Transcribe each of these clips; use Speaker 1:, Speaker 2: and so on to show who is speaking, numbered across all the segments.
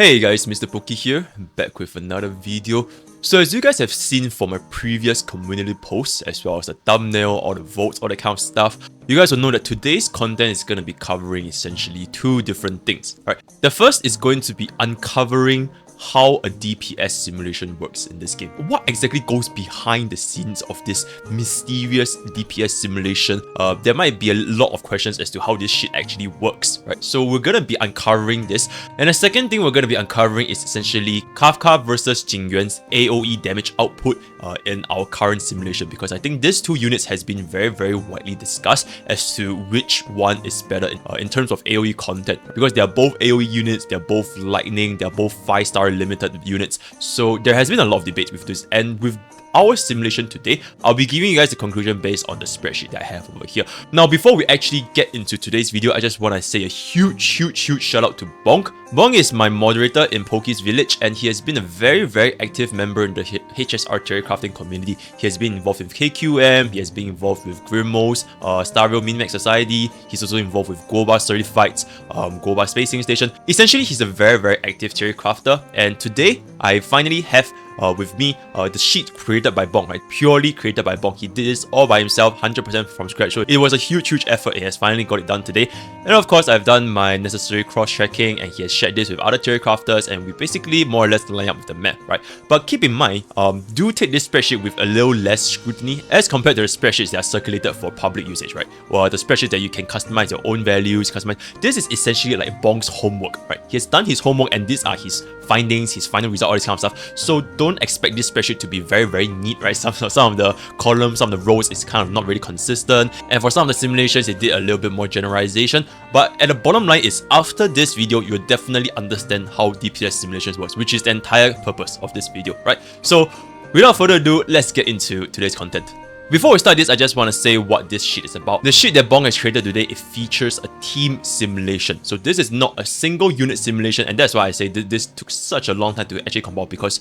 Speaker 1: Hey guys, Mr. Poki here, back with another video. So as you guys have seen from my previous community posts, as well as the thumbnail, all the votes, all that kind of stuff, you guys will know that today's content is going to be covering essentially two different things. Right? The first is going to be uncovering how a DPS simulation works in this game. What exactly goes behind the scenes of this mysterious DPS simulation? There might be a lot of questions as to how this shit actually works, right? So we're gonna be uncovering this. And the second thing we're gonna be uncovering is essentially Kafka vs Jingyuan's AoE damage output in our current simulation, because I think these two units has been very widely discussed as to which one is better in terms of AoE content, because they are both AoE units, they're both lightning, they're both 5-star limited units. So there has been a lot of debates with this, and with our simulation today, I'll be giving you guys the conclusion based on the spreadsheet that I have over here. Now, before we actually get into today's video, I just want to say a huge shout out to Bonk. Bonk is my moderator in Poki's Village, and he has been a very active member in the HSR theory crafting community. He has been involved with KQM, he has been involved with Grimos, Starville Min-Max Society. He's also involved with Goba Certifieds, Goba Spacing Station. Essentially, he's a very active theory crafter, and today I finally have with me the sheet created by Bonk, right? Purely created by Bonk. He did this all by himself, 100% from scratch. So it was a huge effort. He has finally got it done today. And of course, I've done my necessary cross-checking, and he has shared this with other theory crafters, and we basically more or less line up with the map, right? But keep in mind, do take this spreadsheet with a little less scrutiny as compared to the spreadsheets that are circulated for public usage, right? Or the spreadsheets that you can customize your own values, customize. This is essentially like Bonk's homework, right? He has done his homework, and these are his findings, his final result, all this kind of stuff. So don't expect this spreadsheet to be very neat, right? Some of the columns, some of the rows is kind of not really consistent, and for some of the simulations they did a little bit more generalization. But at the bottom line is, after this video, you'll definitely understand how DPS simulations works, which is the entire purpose of this video, right? So without further ado, let's get into today's content. Before we start this, I just want to say what this sheet is about. The sheet that Bonk has created today, it features a team simulation. So this is not a single unit simulation, and that's why I say this took such a long time to actually compile, because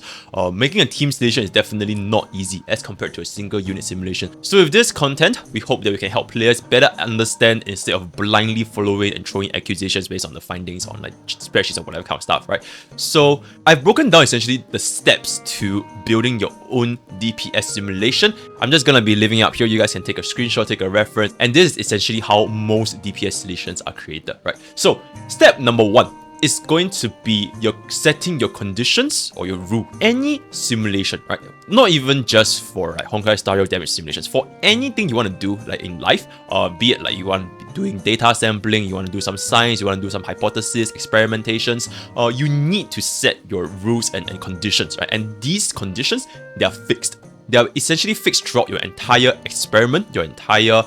Speaker 1: making a team simulation is definitely not easy as compared to a single unit simulation. So with this content, we hope that we can help players better understand instead of blindly following and throwing accusations based on the findings on like spreadsheets or whatever kind of stuff, right? So I've broken down essentially the steps to building your own DPS simulation. I'm just gonna be leaving it up here. You guys can take a screenshot, take a reference, and this is essentially how most DPS solutions are created, right? So step number one is going to be your setting your conditions or your rule. Any simulation, right? Not even just for like Honkai Star Rail damage simulations. For anything you want to do like in life, be it like you want to be doing data sampling, you want to do some science, you want to do some hypothesis, experimentations, you need to set your rules and conditions, right? And these conditions, they are fixed. They are essentially fixed throughout your entire experiment, your entire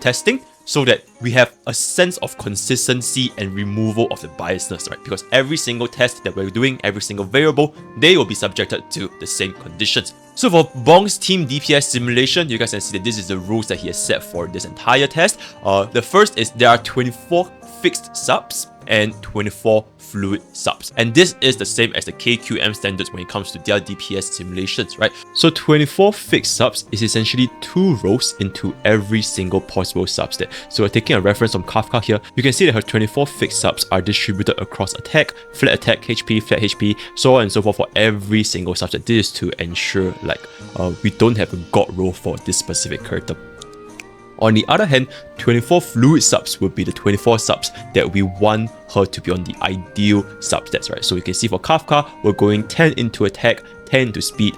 Speaker 1: testing, so that we have a sense of consistency and removal of the biasness, right? Because every single test that we're doing, every single variable, they will be subjected to the same conditions. So for Bonk's team DPS simulation, you guys can see that this is the rules that he has set for this entire test. The first is there are 24 fixed subs and 24 fluid subs, and this is the same as the KQM standards when it comes to their DPS simulations, right? So 24 fixed subs is essentially 2 rows into every single possible subset. So we're taking a reference from Kafka here. You can see that her 24 fixed subs are distributed across attack, flat attack, HP, flat HP, so on and so forth for every single subset. This is to ensure like we don't have a god roll for this specific character. On the other hand, 24 fluid subs will be the 24 subs that we want her to be on the ideal substats, right? So you can see for Kafka, we're going 10 into attack, 10 into speed,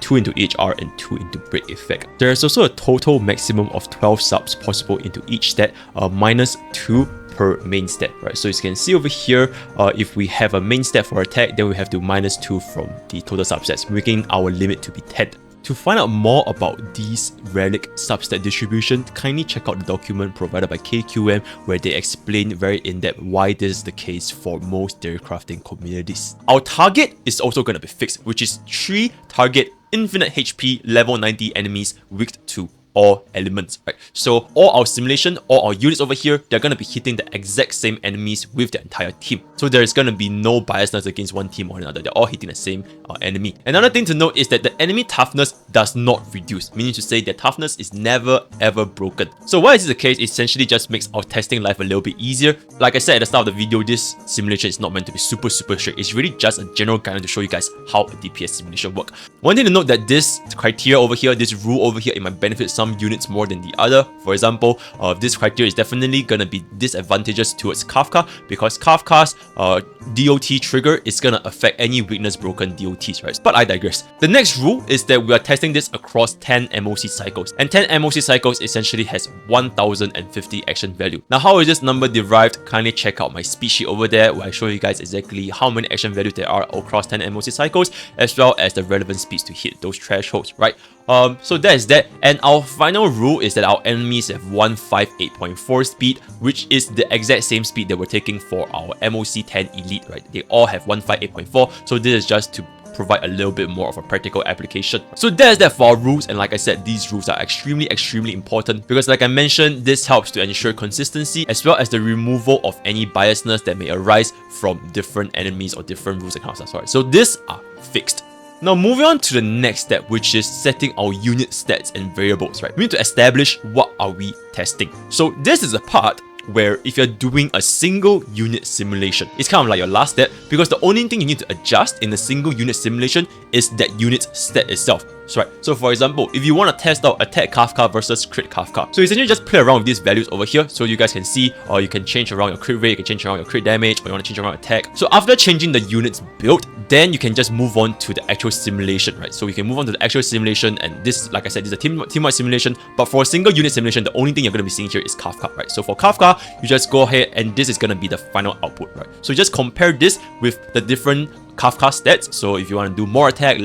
Speaker 1: 2 into HR, and 2 into break effect. There is also a total maximum of 12 subs possible into each stat, minus 2 per main stat, right? So as you can see over here, if we have a main stat for attack, then we have to minus 2 from the total substats, making our limit to be 10. To find out more about these relic substat distribution, kindly check out the document provided by KQM, where they explain very in-depth why this is the case for most theory crafting communities. Our target is also going to be fixed, which is 3 target infinite HP level 90 enemies weak to all elements, right? So all our simulation, all our units over here, they're gonna be hitting the exact same enemies with the entire team. So there's gonna be no biasness against one team or another. They're all hitting the same enemy. Another thing to note is that the enemy toughness does not reduce, meaning to say their toughness is never ever broken. So why is this the case? It essentially just makes our testing life a little bit easier. Like I said at the start of the video, this simulation is not meant to be super strict. It's really just a general guide to show you guys how a DPS simulation works. One thing to note that this criteria over here, this rule over here, it might benefit some units more than the other. For example, this criteria is definitely gonna be disadvantageous towards Kafka because Kafka's DOT trigger is gonna affect any weakness broken DOTs, right? But I digress. The next rule is that we are testing this across 10 MOC cycles, and 10 MOC cycles essentially has 1050 action value. Now, how is this number derived? Kindly check out my speed sheet over there where I show you guys exactly how many action values there are across 10 MOC cycles, as well as the relevant speeds to hit those thresholds, right? So that is that, and our final rule is that our enemies have 158.4 speed, which is the exact same speed that we're taking for our MOC 10 Elite, right? They all have 158.4, so this is just to provide a little bit more of a practical application. So there's that for our rules, and like I said, these rules are extremely important because, like I mentioned, this helps to ensure consistency as well as the removal of any biasness that may arise from different enemies or different rules and kind of stuff. So these are fixed. Now, moving on to the next step, which is setting our unit stats and variables, right? We need to establish what are we testing. So this is a part where if you're doing a single unit simulation, it's kind of like your last step because the only thing you need to adjust in a single unit simulation is that unit's stat itself. So for example, if you want to test out attack Kafka versus crit Kafka, so essentially just play around with these values over here so you guys can see, or you can change around your crit rate, you can change around your crit damage, or you want to change around attack. So after changing the units built, then you can just move on to the actual simulation, right? So we can move on to the actual simulation, and this, like I said, this is a team-wide simulation, but for a single unit simulation, the only thing you're going to be seeing here is Kafka, right? So for Kafka, you just go ahead and this is going to be the final output, right? So just compare this with the different Kafka stats. So if you want to do more attack,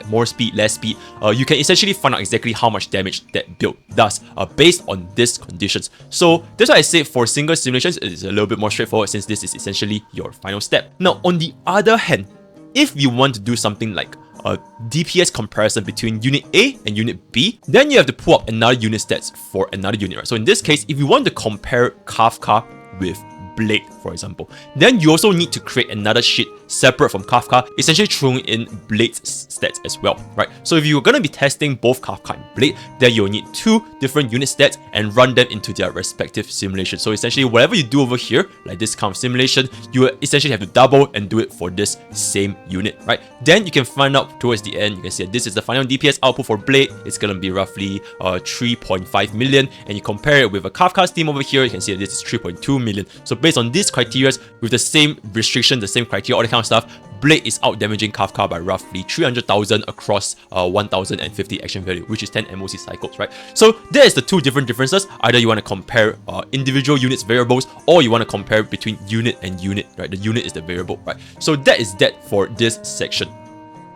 Speaker 1: more speed, less speed, you can essentially find out exactly how much damage that build does based on these conditions. So that's why I say for single simulations, it is a little bit more straightforward since this is essentially your final step. Now, on the other hand, if you want to do something like a DPS comparison between unit A and unit B, then you have to pull up another unit stats for another unit, right? So in this case, if you want to compare Kafka with Blade, for example, then you also need to create another sheet separate from Kafka, essentially throwing in Blade's stats as well, right? So if you're going to be testing both Kafka and Blade, then you'll need two different unit stats and run them into their respective simulations. So essentially, whatever you do over here, like this kind of simulation, you essentially have to double and do it for this same unit, right? Then you can find out towards the end, you can see that this is the final DPS output for Blade. It's going to be roughly 3.5 million, and you compare it with a Kafka's team over here, you can see that this is 3.2 million. So based on these criteria, with the same restriction, the same criteria, all the kind of stuff, Blade is out damaging Kafka by roughly 300,000 across 1050 action value, which is 10 MOC cycles, right? So there is the two different differences. Either you want to compare individual units variables, or you want to compare between unit and unit, right? The unit is the variable, right? So that is that for this section.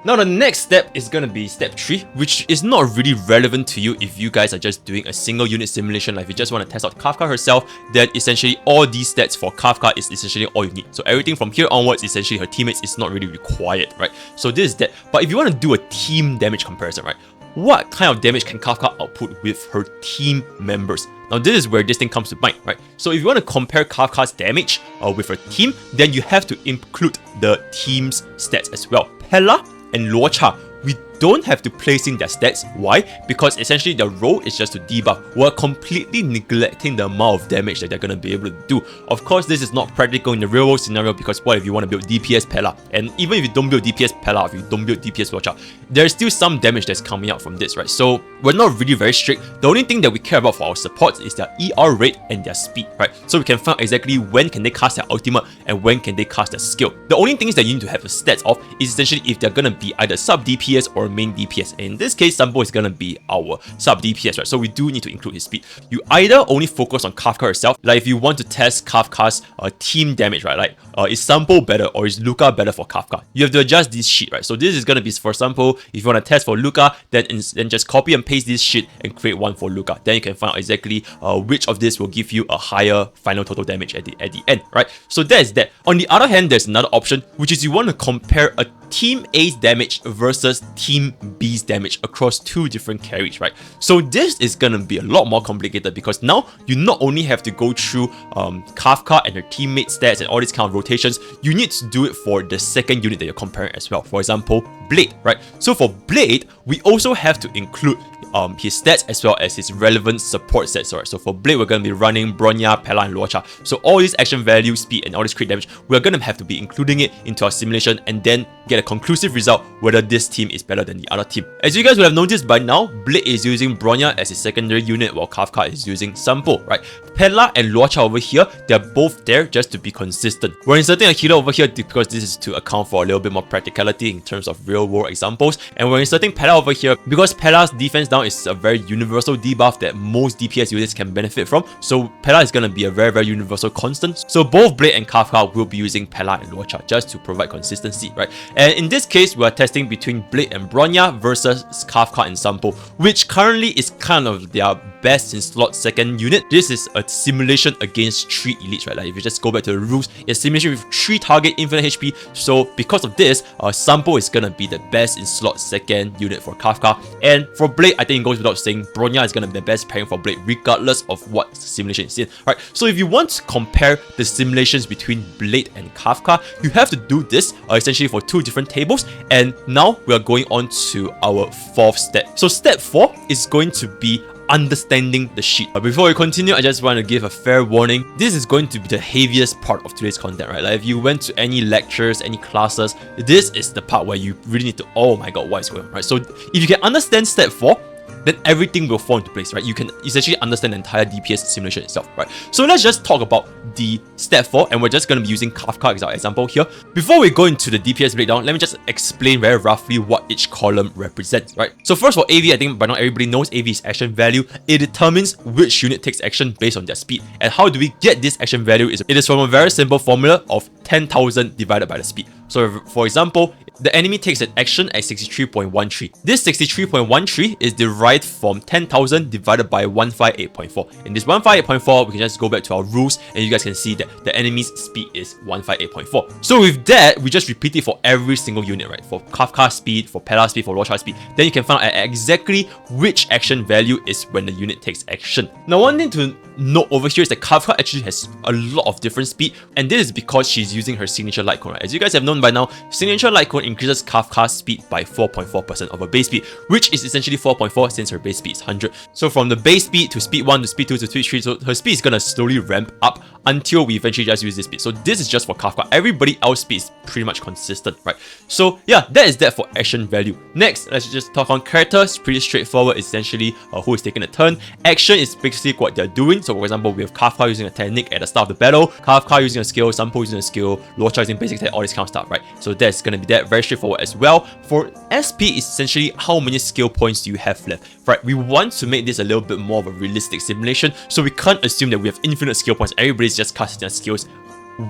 Speaker 1: Now the next step is going to be step 3, which is not really relevant to you if you guys are just doing a single unit simulation. Like if you just want to test out Kafka herself, then essentially all these stats for Kafka is essentially all you need. So everything from here onwards, essentially her teammates is not really required, right? So this is that. But if you want to do a team damage comparison, right? What kind of damage can Kafka output with her team members? Now this is where this thing comes to mind, right? So if you want to compare Kafka's damage with her team, then you have to include the team's stats as well. Pella and Luocha, we don't have to place in their stats. Why? Because essentially their role is just to debuff. We're completely neglecting the amount of damage that they're going to be able to do. Of course, this is not practical in the real world scenario because what if you want to build DPS Pella? And even if you don't build DPS Pella, if you don't build DPS Luocha, there's still some damage that's coming out from this, right? So we're not really very strict. The only thing that we care about for our supports is their ER rate and their speed, right? So we can find exactly when can they cast their ultimate and when can they cast their skill. The only things that you need to have a stats of is essentially if they're going to be either sub DPS or main DPS. And in this case, Sambo is going to be our sub DPS, right? So we do need to include his speed. You either only focus on Kafka herself, like if you want to test Kafka's team damage, right? Like is Sampo better or is Luca better for Kafka? You have to adjust this sheet, right? So this is going to be for Sampo. If you want to test for Luca, then just copy and paste this sheet and create one for Luca. Then you can find out exactly which of this will give you a higher final total damage at the end, right? So that is that. On the other hand, there's another option, which is you want to compare a Team A's damage versus Team B's damage across two different carries, right? So this is gonna be a lot more complicated because now you not only have to go through Kafka and her teammate stats and all these kind of rotations, you need to do it for the second unit that you're comparing as well. For example, Blade, right? So for Blade, we also have to include his stats as well as his relevant support stats. Right? So for Blade, we're going to be running Bronya, Pella, and Luocha. So all these action value, speed, and all this crit damage, we're going to have to be including it into our simulation and then get a conclusive result whether this team is better than the other team. As you guys would have noticed by now, Blade is using Bronya as his secondary unit while Kafka is using Sampo, right? Pella and Luocha over here, they're both there just to be consistent. We're inserting a healer over here because this is to account for a little bit more practicality in terms of real world examples. And we're inserting Pella over here because Pella's defense down is a very universal debuff that most DPS users can benefit from. So Pella is going to be a very universal constant. So both Blade and Kafka will be using Pella and Luocha just to provide consistency, right? And in this case, we're testing between Blade and Bronya versus Kafka and Sampo, which currently is kind of their best in slot second unit. This is a simulation against 3 elites, right? Like if you just go back to the rules, it's a simulation with 3 target infinite HP. So because of this, Sampo is gonna be the best in slot second unit for Kafka. And for Blade, I think it goes without saying, Bronya is gonna be the best pairing for Blade regardless of what simulation it's in, right? So if you want to compare the simulations between Blade and Kafka, you have to do this essentially for 2 different tables. And now we are going on to our 4th step. So step 4 is going to be understanding the sheet. Before we continue, I just want to give a fair warning. This is going to be the heaviest part of today's content, right? Like if you went to any lectures, any classes, this is the part where you really need to, oh my god, what is going on, right? So if you can understand step 4, then everything will fall into place, right? You can essentially understand the entire DPS simulation itself, right? So let's just talk about the step 4, and we're just going to be using Kafka as our example here. Before we go into the DPS breakdown, let me just explain very roughly what each column represents, right? So first for AV, I think by now everybody knows AV is action value. It determines which unit takes action based on their speed. And how do we get this action value? It is from a very simple formula of 10,000 divided by the speed. So for example, the enemy takes an action at 63.13. This 63.13 is derived from 10,000 divided by 158.4. In this 158.4, we can just go back to our rules and you guys can see that the enemy's speed is 158.4. So with that, we just repeat it for every single unit, right? For Kafka speed, for Pella speed, for Luocha speed. Then you can find out exactly which action value is when the unit takes action. Now, one thing to note over here is that Kafka actually has a lot of different speed, and this is because she's using her signature light cone, right? As you guys have known by now, signature light cone increases Kafka's speed by 4.4% of her base speed, which is essentially 4.4 since her base speed is 100. So from the base speed to speed 1 to speed 2 to speed 3, so her speed is gonna slowly ramp up until we eventually just use this speed. So this is just for Kafka. Everybody else's speed is pretty much consistent, right? So yeah, that is that for action value. Next, let's just talk on characters. Pretty straightforward, essentially who is taking a turn. Action is basically what they're doing. So for example, we have Kafka using a technique at the start of the battle, Kafka using a skill, Sampo using a skill, Luocha using basic attack, all this kind of stuff, right? So that's gonna be that, very straightforward as well. For SP, is essentially how many skill points do you have left, right? We want to make this a little bit more of a realistic simulation, so we can't assume that we have infinite skill points. Everybody's just casting their skills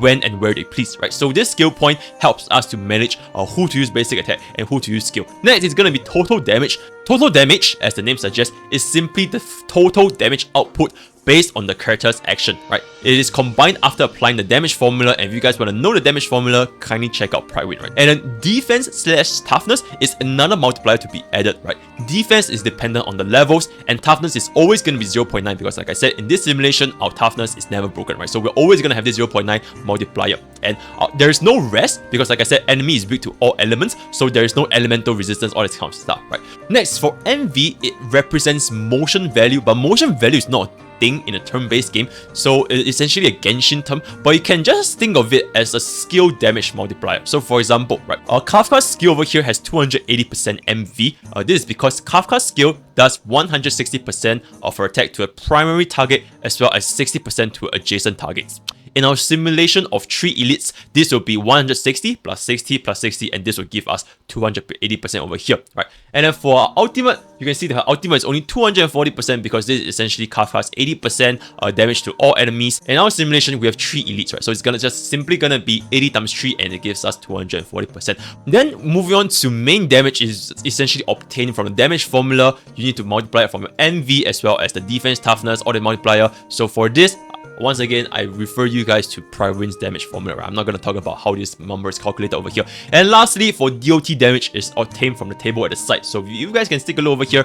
Speaker 1: when and where they please, right? So this skill point helps us to manage who to use basic attack and who to use skill. Next is going to be total damage. Total damage, as the name suggests, is simply the total damage output based on the character's action, right? It is combined after applying the damage formula, and if you guys want to know the damage formula, kindly check out Pride Win, right? And then defense/toughness is another multiplier to be added, right? Defense is dependent on the levels, and toughness is always going to be 0.9 because, like I said, in this simulation, our toughness is never broken, right? So we're always going to have this 0.9 multiplier. And there is no rest because, like I said, enemy is weak to all elements, so there is no elemental resistance, all this kind of stuff, right? Next, for MV, it represents motion value, but motion value is not thing in a turn-based game, so it's essentially a Genshin term, but you can just think of it as a skill damage multiplier. So for example, right, Kafka's skill over here has 280% MV. This is because Kafka's skill does 160% of her attack to a primary target as well as 60% to adjacent targets. In our simulation of 3 elites, this will be 160 plus 60 plus 60, and this will give us 280% over here, right? And then for our ultimate, you can see that her ultimate is only 240% because this is essentially Kafka's 80% damage to all enemies. In our simulation, we have 3 elites, right? So it's just simply gonna be 80 times 3, and it gives us 240%. Then moving on to main damage is essentially obtained from the damage formula. You need to multiply it from your MV as well as the defense toughness or the multiplier. So for this, once again, I refer you guys to Privin's damage formula. Right? I'm not going to talk about how this number is calculated over here. And lastly, for DOT damage is obtained from the table at the side. So you guys can stick a look over here.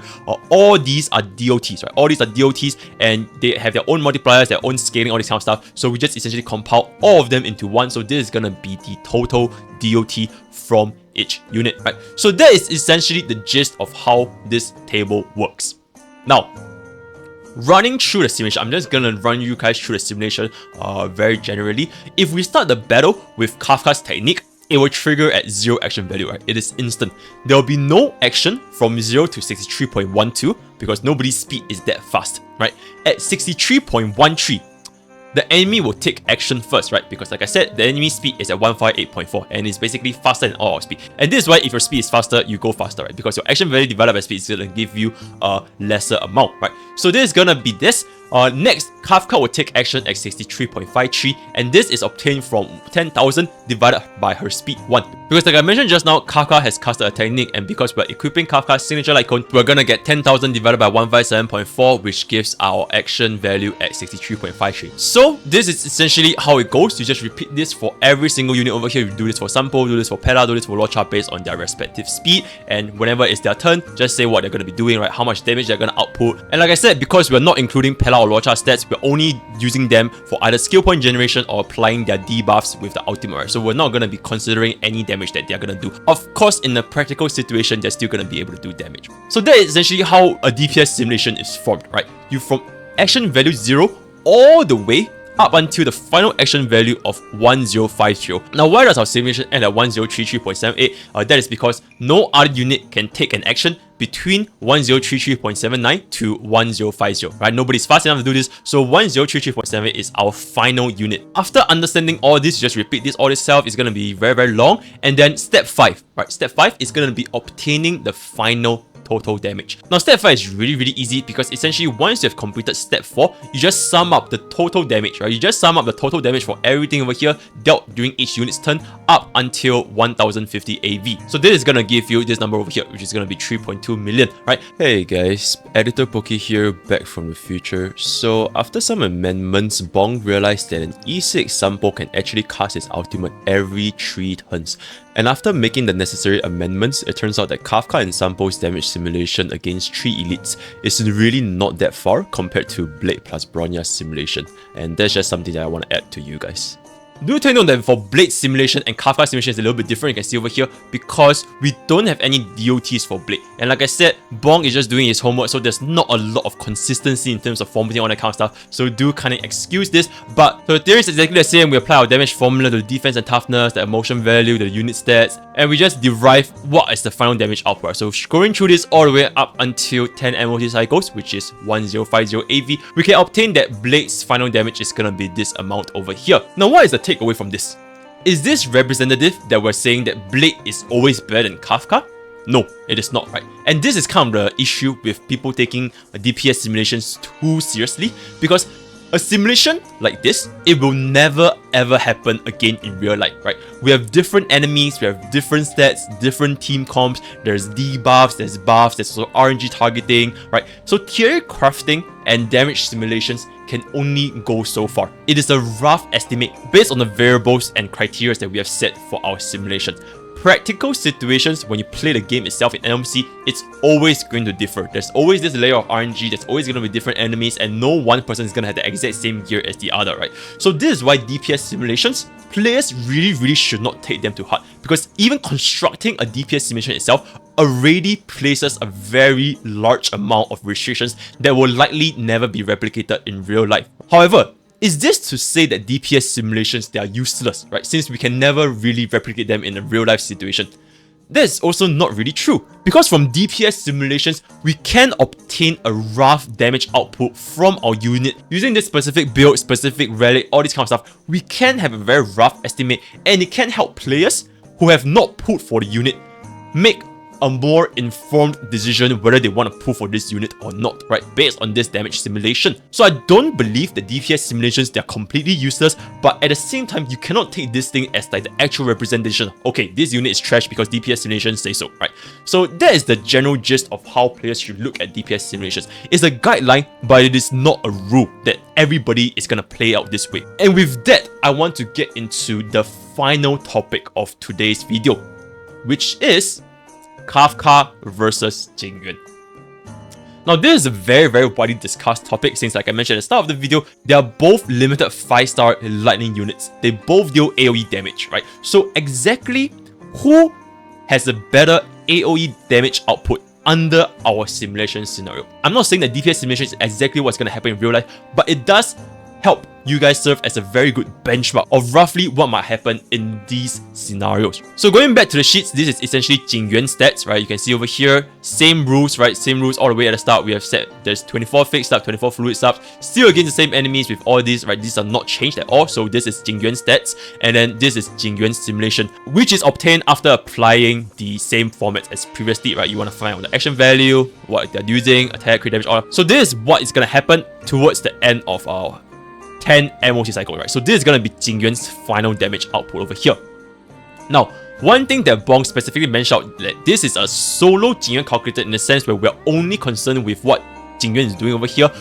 Speaker 1: All these are DOTs, right? All these are DOTs, and they have their own multipliers, their own scaling, all this kind of stuff. So we just essentially compile all of them into one. So this is going to be the total DOT from each unit, right? So that is essentially the gist of how this table works. Now, running through the simulation, I'm just gonna run you guys through the simulation very generally. If we start the battle with Kafka's technique, it will trigger at 0 action value, right? It is instant. There will be no action from 0 to 63.12 because nobody's speed is that fast, right? At 63.13, the enemy will take action first, right? Because like I said, the enemy speed is at 158.4 and it's basically faster than all our speed. And this is why if your speed is faster, you go faster, right? Because your action value divided by speed is going to give you a lesser amount, right? So this is going to be this. Next, Kafka will take action at 63.53, and this is obtained from 10,000 divided by her speed 1. Because like I mentioned just now, Kafka has casted a technique, and because we're equipping Kafka's signature light cone, we're gonna get 10,000 divided by 157.4, which gives our action value at 63.53. So this is essentially how it goes. You just repeat this for every single unit over here. You do this for Sampo, do this for Pela, do this for Locha based on their respective speed, and whenever it's their turn, just say what they're gonna be doing, right? How much damage they're gonna output. And like I said, because we're not including Pela or Locha stats, we're only using them for either skill point generation or applying their debuffs with the ultimate, right? So we're not going to be considering any damage that they're going to do. Of course, in a practical situation, they're still going to be able to do damage. So that is essentially how a DPS simulation is formed, right? You from action value 0 all the way up until the final action value of 1050. Now, why does our simulation end at 1033.78? That is because no other unit can take an action between 1033.79 to 1050, right? Nobody's fast enough to do this, so 1033.78 is our final unit. After understanding all this, just repeat this all itself. Is going to be very, very long. And then step 5, right? Step 5 is going to be obtaining the final total damage. Now, step 5 is really, really easy because essentially once you have completed step 4, you just sum up the total damage, right? You just sum up the total damage for everything over here dealt during each unit's turn up until 1050 AV. So this is gonna give you this number over here, which is gonna be 3.2 million, right? Hey guys, Editor Poki here, back from the future. So after some amendments, Bong realized that an E6 Sampo can actually cast his ultimate every 3 turns. And after making the necessary amendments, it turns out that Kafka and Sampo's damage simulation against 3 elites is really not that far compared to Blade plus Bronya's simulation. And that's just something that I want to add to you guys. Do take note that for Blade simulation and Kafka simulation is a little bit different, you can see over here, because we don't have any DOTs for Blade. And like I said, Bong is just doing his homework, so there's not a lot of consistency in terms of formatting all that kind of stuff. So do kind of excuse this. But so the theory is exactly the same. We apply our damage formula to the defense and toughness, the emotion value, the unit stats, and we just derive what is the final damage output. So going through this all the way up until 10 MOT cycles, which is 1050 AV, we can obtain that Blade's final damage is gonna be this amount over here. Now, what is the takeaway from this? Is this representative that we're saying that Blade is always better than Kafka? No, it is not, right? And this is kind of the issue with people taking DPS simulations too seriously, because a simulation like this, it will never ever happen again in real life, right? We have different enemies, we have different stats, different team comps, there's debuffs, there's buffs, there's also RNG targeting, right? So theory crafting and damage simulations can only go so far. It is a rough estimate based on the variables and criteria that we have set for our simulation. Practical situations, when you play the game itself in LMC, it's always going to differ. There's always this layer of RNG, there's always going to be different enemies, and no one person is going to have the exact same gear as the other, right? So this is why DPS simulations, players really should not take them to heart, because even constructing a DPS simulation itself already places a very large amount of restrictions that will likely never be replicated in real life. However, is this to say that DPS simulations, they are useless, right? Since we can never really replicate them in a real life situation? that's also not really true, because from DPS simulations, we can obtain a rough damage output from our unit. Using this specific build, specific relic, all this kind of stuff, we can have a very rough estimate, and it can help players who have not pulled for the unit make a more informed decision whether they want to pull for this unit or not, right, based on this damage simulation. So I don't believe the DPS simulations, they're completely useless, but at the same time, you cannot take this thing as like the actual representation. Okay, this unit is trash because DPS simulations say so, right? So that is the general gist of how players should look at DPS simulations. It's a guideline, but it is not a rule that everybody is gonna play out this way. And with that, I want to get into the final topic of today's video, which is Kafka versus Jingyuan. Now, this is a very widely discussed topic since, like I mentioned at the start of the video, they are both limited 5-star lightning units. They both deal AoE damage, right? So exactly who has a better AoE damage output under our simulation scenario? I'm not saying that DPS simulation is exactly what's going to happen in real life, but it does help you guys serve as a very good benchmark of roughly what might happen in these scenarios. So going back to the sheets, this is essentially Jingyuan stats, right? You can see over here, same rules, right? Same rules all the way at the start. We have set there's 24 fixed up, 24 fluid subs, still against the same enemies with all these, right? These are not changed at all. So this is Jingyuan stats, and then this is Jingyuan simulation, which is obtained after applying the same format as previously, right? You want to find out the action value, what they're using, attack, crit damage, all. So this is what is going to happen towards the end of our 10 MOC cycle, right? So this is going to be Jingyuan's final damage output over here. Now, one thing that Bong specifically mentioned out, that this is a solo Jingyuan calculator in the sense where we're only concerned with what Jingyuan is doing over here,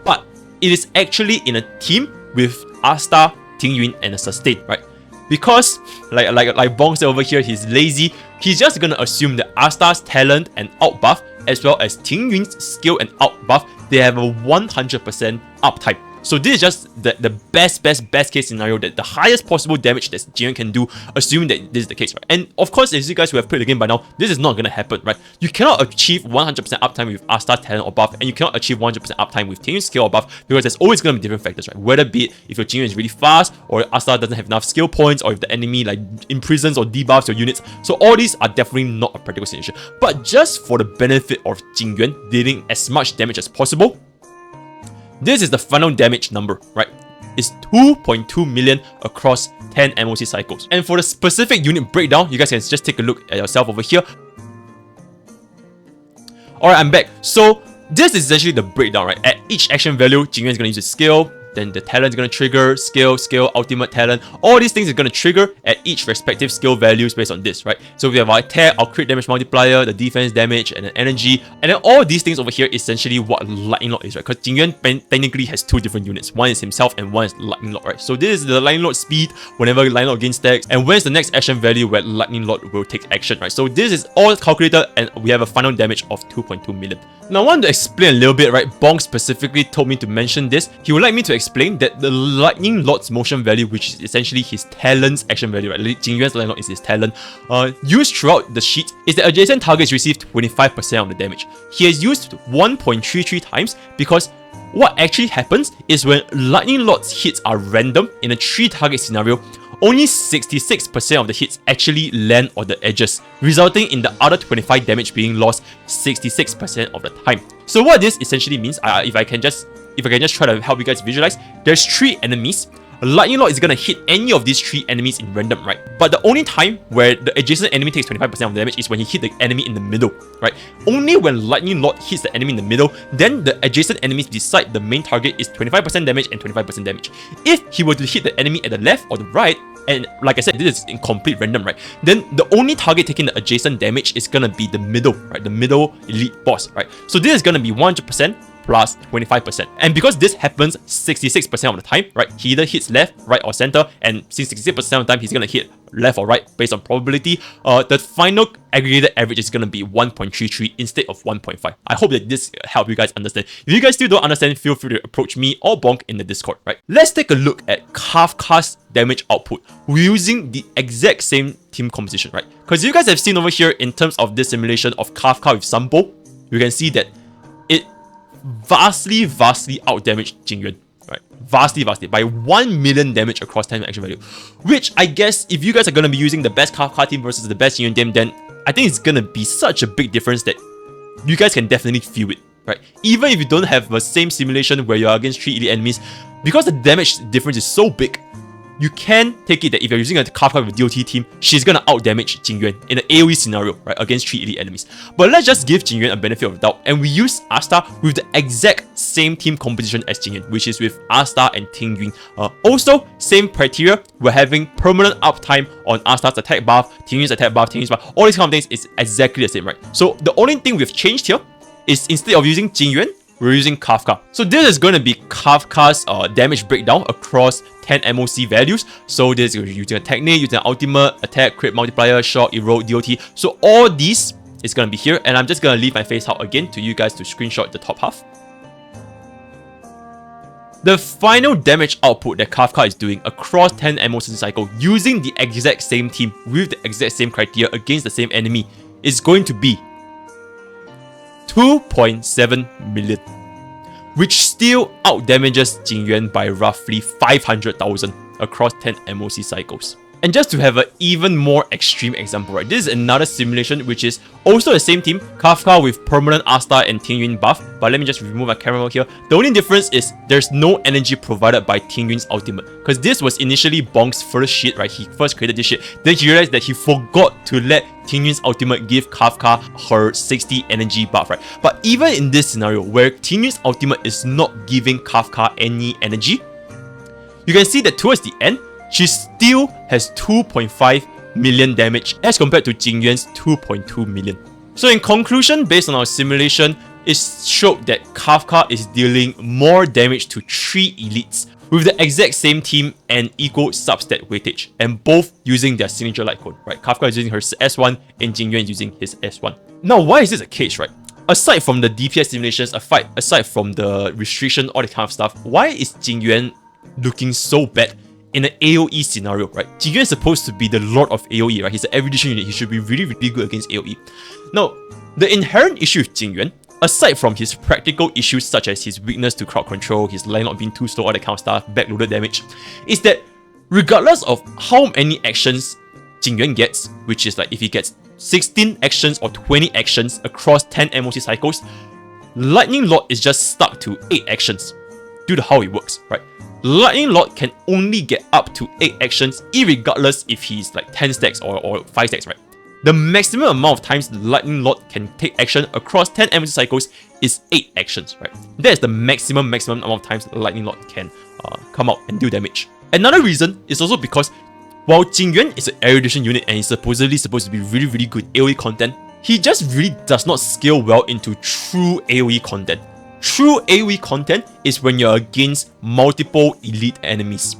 Speaker 1: but it is actually in a team with Asta, Tingyun, and a sustain, right? Because like Bong said over here, he's lazy. He's just gonna assume that Asta's talent and out buff, as well as Tingyun's skill and out buff, they have a 100% uptime. So this is just the best case scenario, that the highest possible damage that Jingyuan can do, assuming that this is the case, right? And of course, as you guys who have played the game by now, this is not gonna happen, right? You cannot achieve 100% uptime with Asta talent or buff, and you cannot achieve 100% uptime with Tingyun's skill or buff, because there's always gonna be different factors, right? Whether be it if your Jingyuan is really fast, or Asta doesn't have enough skill points, or if the enemy like imprisons or debuffs your units. So all these are definitely not a practical situation. But just for the benefit of Jingyuan dealing as much damage as possible, this is the final damage number, right? It's 2.2 million across 10 MOC cycles. And for the specific unit breakdown, you guys can just take a look at yourself over here. Alright, I'm back. So this is essentially the breakdown, right? At each action value, Jingyuan is going to use his skill, then the talent is going to trigger, skill, ultimate talent. All these things are going to trigger at each respective skill values based on this, right? So we have our attack, our crit damage multiplier, the defense damage, and then energy. And then all these things over here is essentially what Lightning Lord is, right? Because Jingyuan technically has two different units. One is himself and one is Lightning Lord, right? So this is the Lightning Lord speed whenever Lightning Lord gains stacks, and when's the next action value where Lightning Lord will take action, right? So this is all calculated, and we have a final damage of 2.2 million. Now I want to explain a little bit, right? Bong specifically told me to mention this. He would like me to explain that the Lightning Lord's motion value, which is essentially his talent's action value, right? Jingyuan's Lightning Lord is his talent, used throughout the sheet, is that adjacent targets receive 25% of the damage. He has used 1.33 times because what actually happens is when Lightning Lord's hits are random in a 3-target scenario, only 66% of the hits actually land on the edges, resulting in the other 25 damage being lost 66% of the time. So what this essentially means, if I can just try to help you guys visualize, there's 3 enemies. Lightning Lord is gonna hit any of these 3 enemies in random, right? But the only time where the adjacent enemy takes 25% of the damage is when he hit the enemy in the middle, right? Only when Lightning Lord hits the enemy in the middle, then the adjacent enemies beside the main target is 25% damage and 25% damage. If he were to hit the enemy at the left or the right, and like I said, this is in complete random, right? Then the only target taking the adjacent damage is gonna be the middle, right? The middle elite boss, right? So this is gonna be 100% plus 25%. And because this happens 66% of the time, right? He either hits left, right, or center, and since 66% of the time he's gonna hit left or right based on probability, the final aggregated average is gonna be 1.33 instead of 1.5. I hope that this helps you guys understand. If you guys still don't understand, feel free to approach me or Bonk in the Discord, right? Let's take a look at Kafka's damage output using the exact same team composition, right? Because you guys have seen over here in terms of this simulation of Kafka with Sampo, you can see that it vastly outdamaged Jingyuan, right? Vastly by 1 million damage across 10 action value. Which I guess if you guys are gonna be using the best Kafka team versus the best Jingyuan team, then I think it's gonna be such a big difference that you guys can definitely feel it, right? Even if you don't have the same simulation where you're against 3 elite enemies, because the damage difference is so big, you can take it that if you're using a Kafka with DOT team, she's gonna out-damage Jingyuan in an AoE scenario, right, against 3 elite enemies. But let's just give Jingyuan a benefit of the doubt, and we use Asta with the exact same team composition as Jingyuan, which is with Asta and Tingyun. Also, same criteria, we're having permanent uptime on Asta's attack buff, Tingyun's attack buff, Tingyun's buff, all these kind of things is exactly the same, right? So the only thing we've changed here is instead of using Jingyuan, we're using Kafka. So this is going to be Kafka's damage breakdown across 10 MOC values. So this is using a technique, using an ultimate, attack, crit multiplier, shock, erode, DOT. So all these is going to be here, and I'm just going to leave my face out again to you guys to screenshot the top half. The final damage output that Kafka is doing across 10 MOC cycle using the exact same team with the exact same criteria against the same enemy is going to be 2.7 million, which still outdamages Jingyuan by roughly 500,000 across 10 MOC cycles. And just to have an even more extreme example, right, this is another simulation which is also the same team, Kafka with permanent Asta and Tingyun buff, but let me just remove my camera mode here. The only difference is there's no energy provided by Tingyun's ultimate, because this was initially Bong's first shit, right? He first created this shit, then he realized that he forgot to let Tingyun's ultimate give Kafka her 60 energy buff, right? But even in this scenario where Tingyun's ultimate is not giving Kafka any energy, you can see that towards the end, she still has 2.5 million damage as compared to Jingyuan's 2.2 million. So in conclusion, based on our simulation, it showed that Kafka is dealing more damage to 3 elites with the exact same team and equal substat weightage, and both using their signature light cone, right? Kafka is using her S1 and Jingyuan is using his S1. Now, why is this a case, right? Aside from the DPS simulations, aside from the restriction, all that kind of stuff, why is Jingyuan looking so bad in an AoE scenario, right? Jingyuan is supposed to be the lord of AoE, right? He's an erudition unit. He should be really, really good against AoE. Now, the inherent issue with Jingyuan, aside from his practical issues such as his weakness to crowd control, his line not being too slow, all that kind of stuff, backloaded damage, is that regardless of how many actions Jingyuan gets, which is like if he gets 16 actions or 20 actions across 10 MOC cycles, Lightning Lord is just stuck to 8 actions due to how it works, right? Lightning Lord can only get up to 8 actions irregardless if he's like 10 stacks or 5 stacks, right? The maximum amount of times Lightning Lord can take action across 10 MOC cycles is 8 actions, right? That is the maximum amount of times Lightning Lord can come out and deal damage. Another reason is also because while Jingyuan is an erudition unit and is supposedly supposed to be really, really good AoE content, he just really does not scale well into true AoE content. True AoE content is when you're against multiple elite enemies.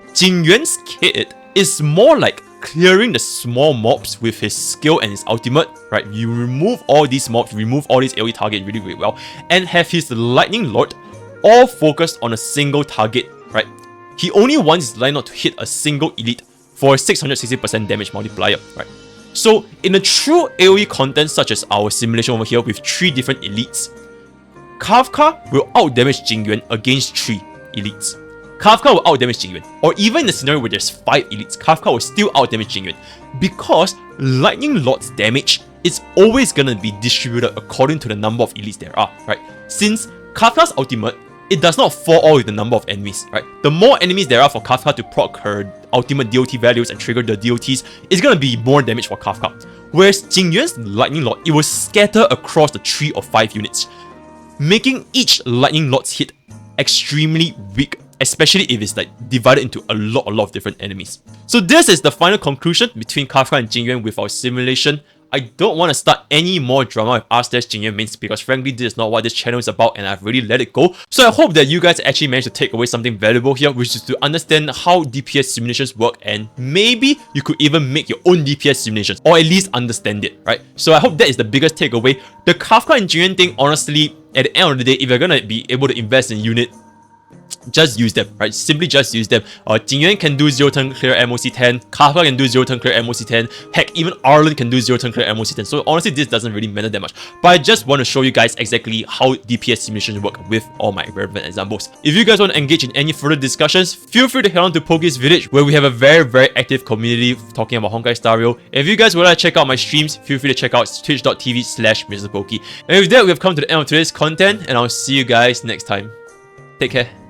Speaker 1: Jingyuan's kit is more like clearing the small mobs with his skill and his ultimate, right? You remove all these mobs, remove all these AoE targets really, really well, and have his Lightning Lord all focused on a single target, right? He only wants his Lightning Lord to hit a single elite for a 660% damage multiplier, right? So in a true AoE content such as our simulation over here with 3 different elites, Kafka will outdamage Jingyuan against 3 elites. Kafka will outdamage Jingyuan, or even in the scenario where there's 5 elites, Kafka will still outdamage Jingyuan, because Lightning Lord's damage is always gonna be distributed according to the number of elites there are, right? Since Kafka's ultimate, it does not fall all with the number of enemies, right? The more enemies there are for Kafka to proc her ultimate DOT values and trigger the DOTs, it's gonna be more damage for Kafka. Whereas Jingyuan's Lightning Lord, it will scatter across the 3 or 5 units, making each Lightning Lord's hit extremely weak, especially if it's like divided into a lot of different enemies. So this is the final conclusion between Kafka and Jingyuan with our simulation. I don't want to start any more drama with r/Jingyuan mains because frankly this is not what this channel is about and I've really let it go. So I hope that you guys actually managed to take away something valuable here, which is to understand how DPS simulations work, and maybe you could even make your own DPS simulations or at least understand it, right? So I hope that is the biggest takeaway. The Kafka and Jingyuan thing, honestly, at the end of the day, if you're gonna be able to invest in unit, just use them, right? Simply just use them. Jingyuan can do 0 turn clear MOC 10, Kafka can do 0 turn clear MOC 10, heck, even Arlen can do 0 turn clear MOC 10. So honestly, this doesn't really matter that much. But I just want to show you guys exactly how DPS simulations work with all my relevant examples. If you guys want to engage in any further discussions, feel free to head on to Poke's Village, where we have a very active community talking about Honkai Star Rail. If you guys would like to check out my streams, feel free to check out twitch.tv/MrPoke. And with that, we have come to the end of today's content, and I'll see you guys next time. Take care.